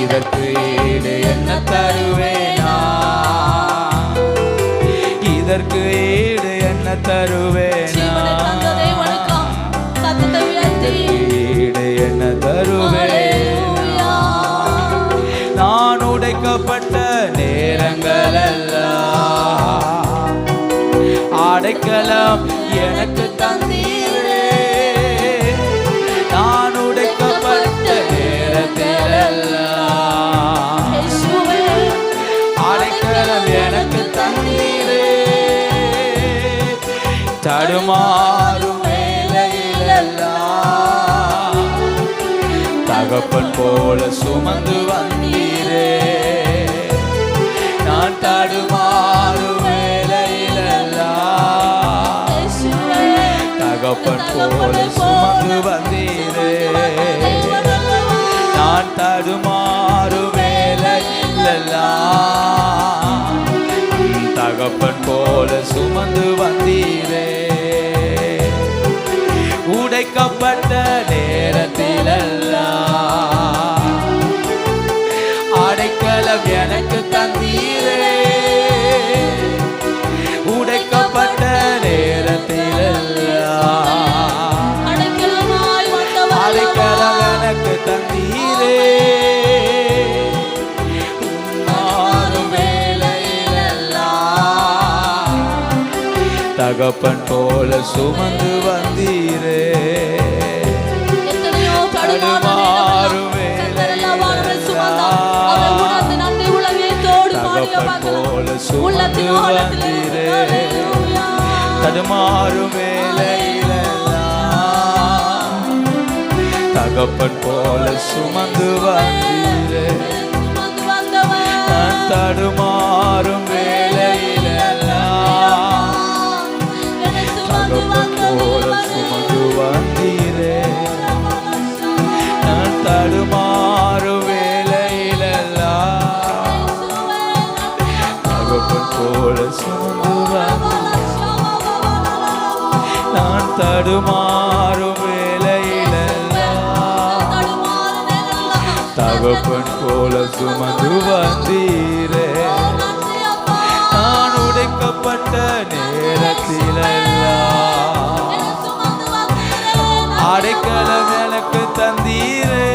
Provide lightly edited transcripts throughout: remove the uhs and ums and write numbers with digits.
இதற்கு ஈடு என்ன தருவேனா? இதற்கு ஈடு என்ன தருவேனா? ஈடு என்ன தருவேனா? நான் உடைக்கப்பட்ட நேரங்கள் எல்லாம் அடைக்கலம் எனக்கு தந்தீரே. நான் உடைக்கப்பட்ட நேரத்தில் எல்லாம் அடைக்கலம் எனக்கு தந்தீரே. தடுமாறும் வேளையிலெல்லாம் தகப்பன் போல சுமந்து வந்தீரே. நான் தடுமாறும் வேளையிலெல்லாம் தகப்பன் போல சுமந்து வந்தீரே. நான் தடுமாறும் வேளையிலெல்லாம் தகப்பன் போல சுமந்து வந்தீரே. உடைக்கப்பட்ட நேரத்திலெல்லாம் அடைக்கலம் எனக்கு தந்தீரே. உடைக்கப்பட்ட நேரத்திலெல்லாம் அடைக்கலம் எனக்கு தந்தீரே. தகப்பன் போல சுமந்து வந்தீரே. தடுமாறும் தகப்பன் போல சுமந்து வந்தீரே. தடுமாறும் வேளையிலெல்லாம் தகப்பன் போல சுமந்து வந்தீரே. தடுமாறும் வேளையிலெல்லாம் தகப்பன் போல சுமந்து வந்தீரே. நான் தடுமாறும் வேளையிலெல்லாம் தகப்பன் போல சுமந்து வந்தீரே. நான் தடுமாறும் வேளையிலெல்லாம் தகப்பன் போல சுமந்து வந்தீரே. நான் உடைக்கப்பட்ட நேரத்திலெல்லாம் அடைக்கலம் எனக்கு தந்தீரே.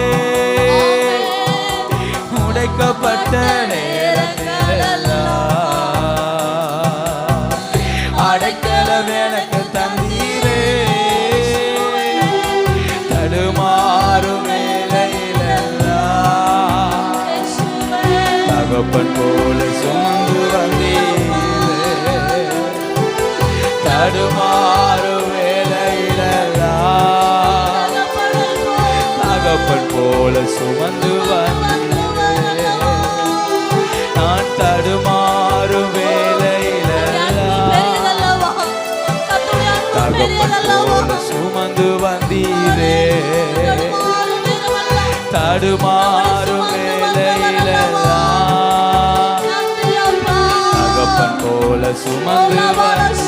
உடைக்கப்பட்ட நேரத்திலெல்லாம் அடைக்கலம் எனக்கு தந்தீரே. தடுமாறும் வேளையிலெல்லாம் தகப்பன் போல சுமந்து வந்தீரே. தடுமாறும் வேளையிலெல்லாம் தகப்பன் போல சுமந்து வந்தீரே. நான் தடுமாறும் வேளையிலெல்லாம் தகப்பன் போல சுமந்து வந்தீரே. தடுமாறும் வேளையிலெல்லாம் தகப்பன் போல சுமந்து வந்தீரே.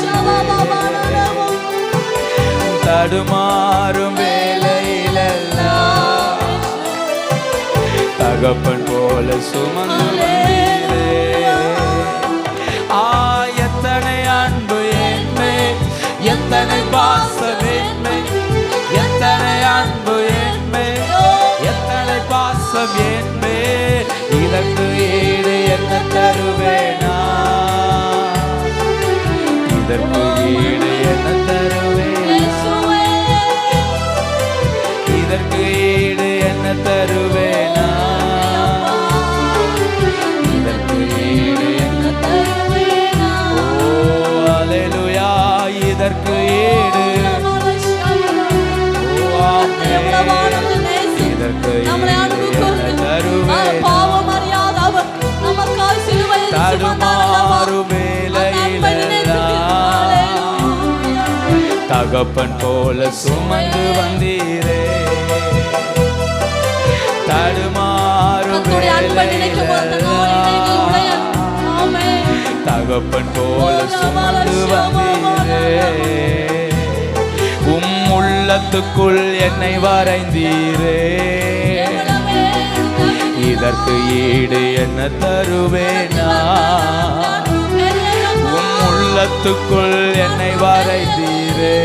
தடுமாறும் வேளையிலெல்லாம் தகப்பன் போல சுமந்து வந்தீரே. எத்தனை அன்பு என்மே, எத்தனை பாசம் என்மே, எத்தனை அன்பு என்மே, எத்தனை பாசம் என்மே. இதற்கு ஈடு என்ன தருவேனா? இதற்கு ஈடு என்ன தருவேனா? இதற்கு ஈடு என்ன தருவேனா? இதற்கு ஈடு என்ன தருவேனா? ஓ அல்லேலூயா. இதற்கு ஈடு இதற்கு தடுமாறும் வேளையிலெல்லாம் தகப்பன் போல சுமந்து வந்தீரே. தடுமாறும் வேளையிலெல்லாம் தகப்பன் போல சுமந்து வந்தீரே. உள்ளத்துக்குள் என்னை வரைந்தீரே. இதற்கு ஈடு என்ன தருவேனா? உன் உள்ளத்துக்குள் என்னை வரைந்தீரே,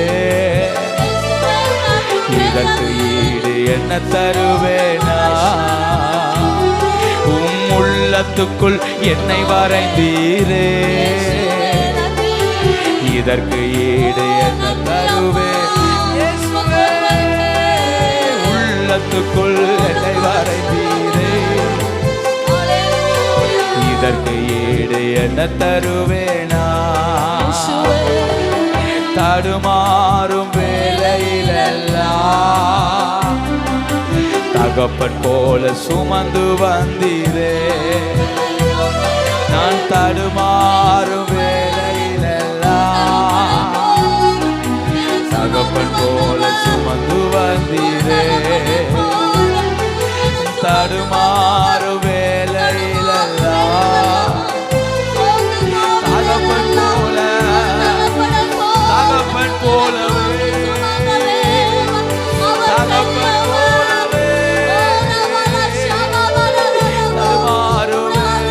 இதற்கு ஈடு என்ன தருவேனா? உன் உள்ளத்துக்குள் என்னை வரைந்தீரே, இதற்கு ஈடு என்ன தருவேன்? உள்ளத்துக்குள் என்னை வரைந்தீரே, இதற்கு ஈடு என்ன தருவேனா? தடுமாறும் வேளையிலெல்லாம் தகப்பன் போல சுமந்து வந்தீரே. நான் தடுமாறும் வேளையிலெல்லாம் தகப்பன் போல சுமந்து வந்தீரே. தடுமாறும் வேளையிலெல்லாம் தகப்பன் போல, தகப்பன் போலவே, தகப்பன் போலவே தடுமாறும்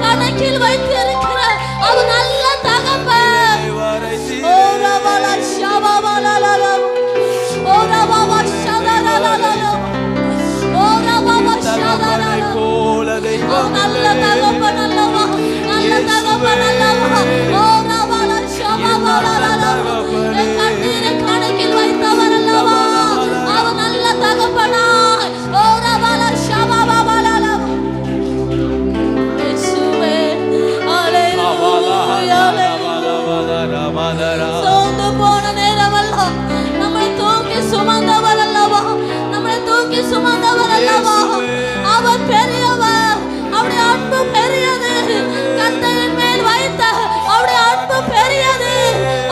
கணக்கில் வைத்திருக்கிற அவர் நல்ல தகப்பன். நல்ல தகப்பன் அல்லவா, நல்ல தகப்பன் அல்லவா. கண்ணீரை கணக்கில் வைத்தவர் அல்லவா, அவர் நல்ல தகப்பனா. சோர்ந்து போன நேரமெல்லாம் நம்மை தூக்கி சுமந்தவர் அல்லவா, நம்மை தூக்கி சுமந்தவர் அல்லவா. அவர் பெரியவர், அவருடைய அன்பு பெரியது. கர்த்தரின் மேல் வைத்த அவருடைய அன்பு பெரியது.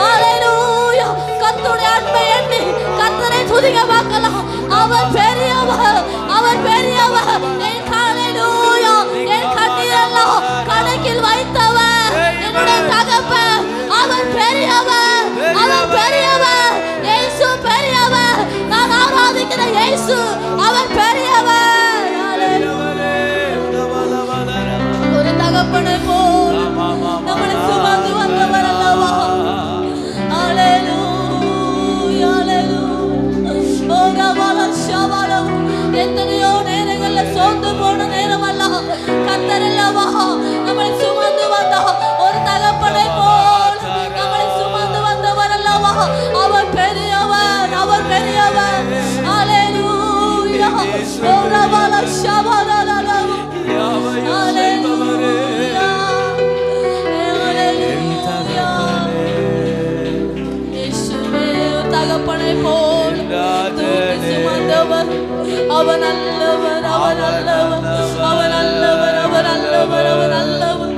அல்லேலூயா. கர்த்தருடைய அன்பை எண்ணி கர்த்தரை துதிக்க பார்க்கலாம். அவர் பெரியவர், அவர் பெரியவர். அல்லேலூயா. என் கண்ணீரெல்லாம் கணக்கில் வைத்தவர் என்னுடைய தகப்பன். அவர் பெரியவர், அவர் பெரியவர். இயேசு பெரியவர். நான் ஆராதிக்கிற இயேசு அவர் பெரியவர். ஒரு தகப்பனை போல் நம்மளை சுமந்து வந்தவர் அல்லவா. அல்லேலூயா, அல்லேலூயா. எத்தனையோ நேரங்கள்ல சோர்ந்து போன நேரம் அல்ல, கர்த்தர் அல்லவா நம்மளை சுமந்து வந்தா. ஒரு தகப்பனை போல் நம்மளை சுமந்து வந்தவர் அல்லவா. அவர் பெரியவர், அவர் பெரியவர். அல்லேலூயா. ஓரவல ஷபரலல. அல்லேலூயா. அல்லேலூயா. இயேசுவே தகப்பனை போல் சுமந்தவர். அவர் நல்லவர், அவர் நல்லவர், அவர் நல்லவர், அவர் நல்லவர், அவர் நல்லவர்.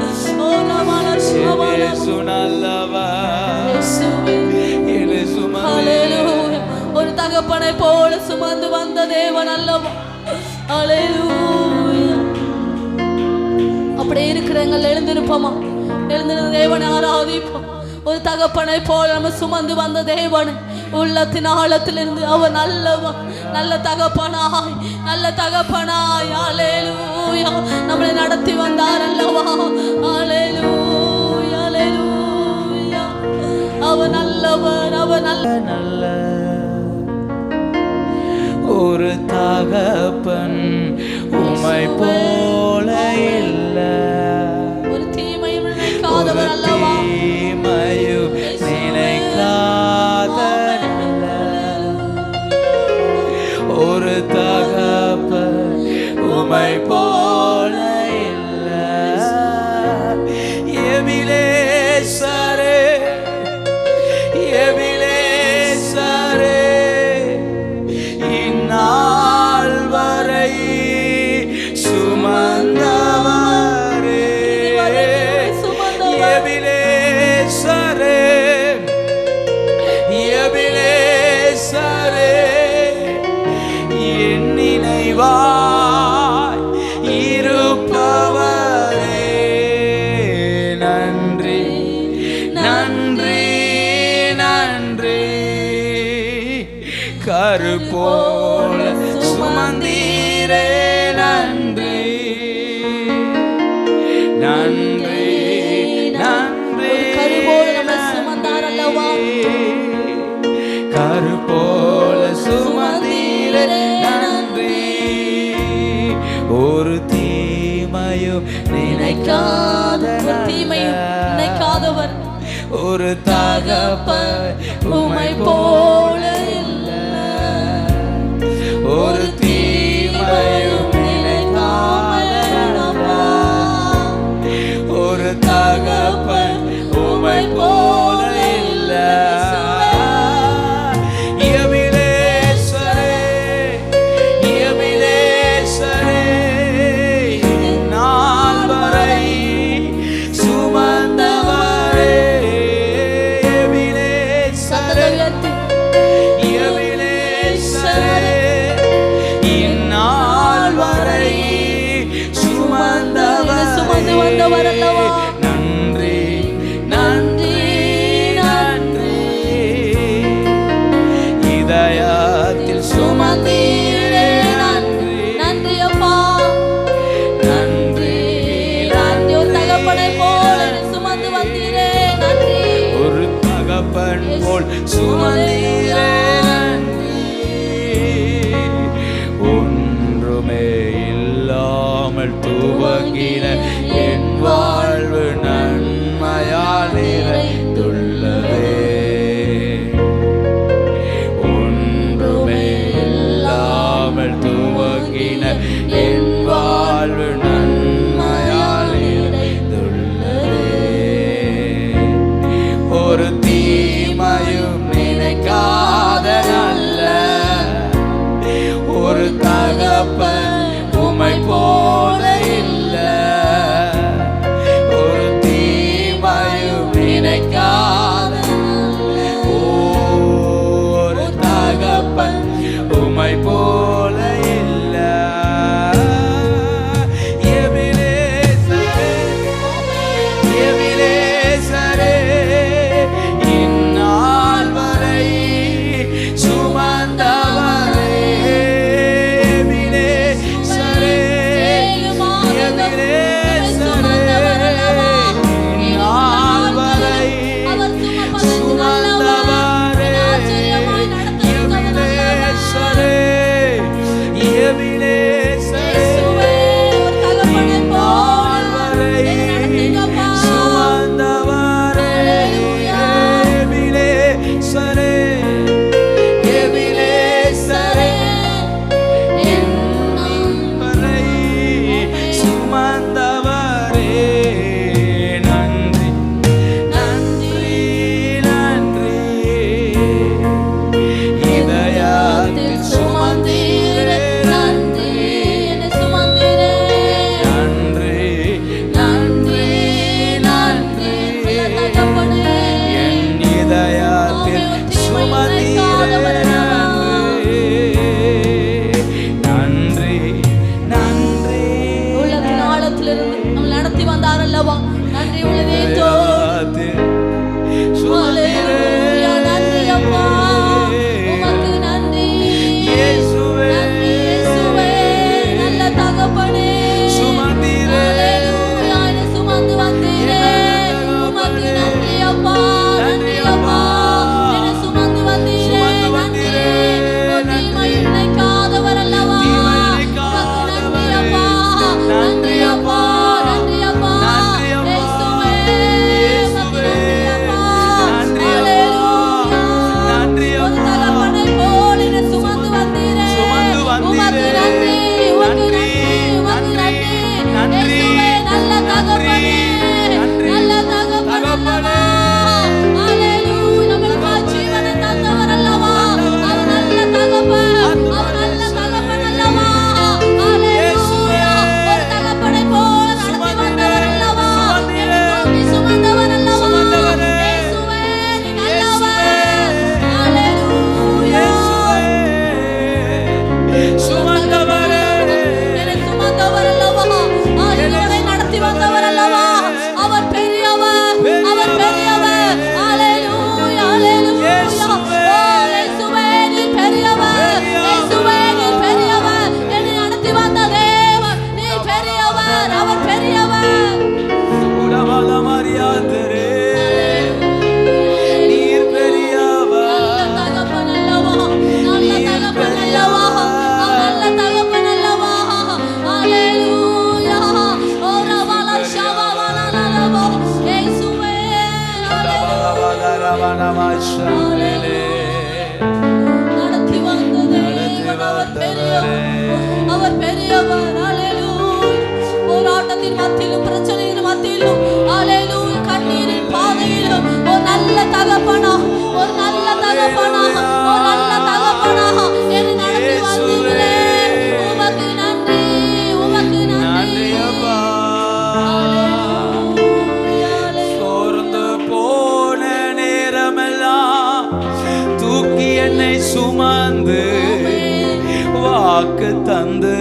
ஒரு தகப்பனை போல சுமந்து வந்த தேவன் அல்லவா. அல்லேலூயா. அப்படியே இருக்கிறவங்க எழுந்திருப்போமா, எழுந்திருந்த தேவனை ஆராதிப்போம். ஒரு தகப்பனை போல நம்ம சுமந்து வந்த தேவனை உள்ளத்தின் ஆழத்திலிருந்து அவர் நல்லவன், நல்ல தகப்பனாய், நல்ல தகப்பனாய். அல்லேலூயா. நம்மளை நடத்தி வந்தார் அல்லவா. அல்லேலூயா, அல்லேலூயா. அவர் நல்லவர், அவர் நல்ல ஒரு தகப்பன் உம்மை போல இல்ல. ஒரு தீமையும் நினைக்காதவர் அல்லவா. தீமையும் நினைக்காதவர் ஒரு தகப்பன் உம்மை போல இல்ல. எபிலேசரே, எபிலேசரே, இந்நாள் வரை சுமந்தவரே. எபிலேசரே, எபிலேசரே, என் நினைவாய் இருப்பவரே. நன்றி, நன்றி, நன்றி. கருப்போல சுமந்தீரே. நன்றி, நன்றி, நன்றி. கருப்போல சுமந்தீரே. நன்றி. ஒரு தீமையும் நினைக்காதவர் ஒரு தகப்பன் உம்மை போல இல்ல. ஒரு தீமையும் நினைக்காதவர் ஒரு தகப்பன் உம்மை போல இல்ல. எபிலேசரே, எபிலேசரே, இந்நாள் வரை சுமந்தவரே. எபிலேசரே, எபிலேசரே, இந்நாள் வரை சுமந்து வந்தவர் அல்லவா. நன்றி, நன்றி, நன்றி. இதயத்தில் சுமந்தீரே. நன்றி, நன்றி அப்பா. நன்றி, நன்றி. ஒரு தகப்பனை போல சுமந்து வந்தீரே. நன்றி. ஒரு தகப்பன் போல் சுமந்தீரே. நன்றி. ஒன்றுமே இல்லாமல் துவங்கின என் வாழ்வு நன்மையால் நிறைந்துள்ளதே. ஒன்றுமே இல்லாமல் துவங்கின என் வாழ்வு நன்மையால் நிறைந்துள்ளதே. ஒரு தீமையும் நினைக்காத நல்ல ஒரு தகப்பன் உம்மை போல இல்ல. ஒரு தீமையும் நினைக்காத ஒரு தகப்பன் உம்மை போல இல்ல. எபிலேசரே, எபிலேசரே, இந்நாள் வரை சுமந்தவரே. எபிலேசரே, உமக்கு நன்றி, உமக்கு நன்றி, நன்றி, இயேசுவே, நல்ல தகப்பனே, நல்ல தகப்பனே. ஹalleluya, நமக்கு ஜீவனை தந்தவர் அல்லவா, அவர் நல்ல தகப்பன், அவர் நல்ல தகப்பன் அல்லவா. ஹalleluya, ஒரு தகப்பனை போல நடத்தி வந்தவர் அல்லவா, என்னை சுமந்தவர் அல்லவா. இயேசுவே, நீ நல்லவர். ஹalleluya, சுமந்தவரே, என்னை சுமந்தவர் அல்லவா, ஆண்டவரை நடத்தி வந்தவர் அல்லவா. அவர் பெரியவர், அவர் பெரியவர். ஹalleluya, ஹalleluya. ஓ இயேசுவே, நீ பெரியவர், இயேசுவே, நீ பெரியவர். என்னை நடத்தி வந்த தேவன், நீ பெரியவர், அவர் பெரியவர். உலகல மரியாதரே, நீர் பெரியவர், நல்ல தகப்பன் அல்லவா, நல்ல தகப்பன் அல்லவா, நல்ல தகப்பன் அல்லவா. ஹalleluya. ஓ ரவல ஷவவலலலவோ, இயேசுவே, நடத்தி வந்த தேவன், அவர் பெரியவர், அவர் பெரியவர். ஹalleluya. போராட்டத்தின் மத்தியிலும், பிரச்சனையின் மத்தியிலும், ஹalleluya, கண்ணீரின் பாதையிலும் ஒரு நல்ல தகப்பனா, ஒரு நல்ல தகப்பனா, ஒரு நல்ல தகப்பனா என்னை நடத்தி வந்தீங்களே. உமக்கு நன்றி, உமக்கு நன்றி. சோர்ந்து போன நேரமெல்லாம் தூக்கி என்னை சுமந்து வாக்கு தந்து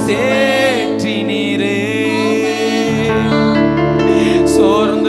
தேற்றினீரே. சோர்ந்து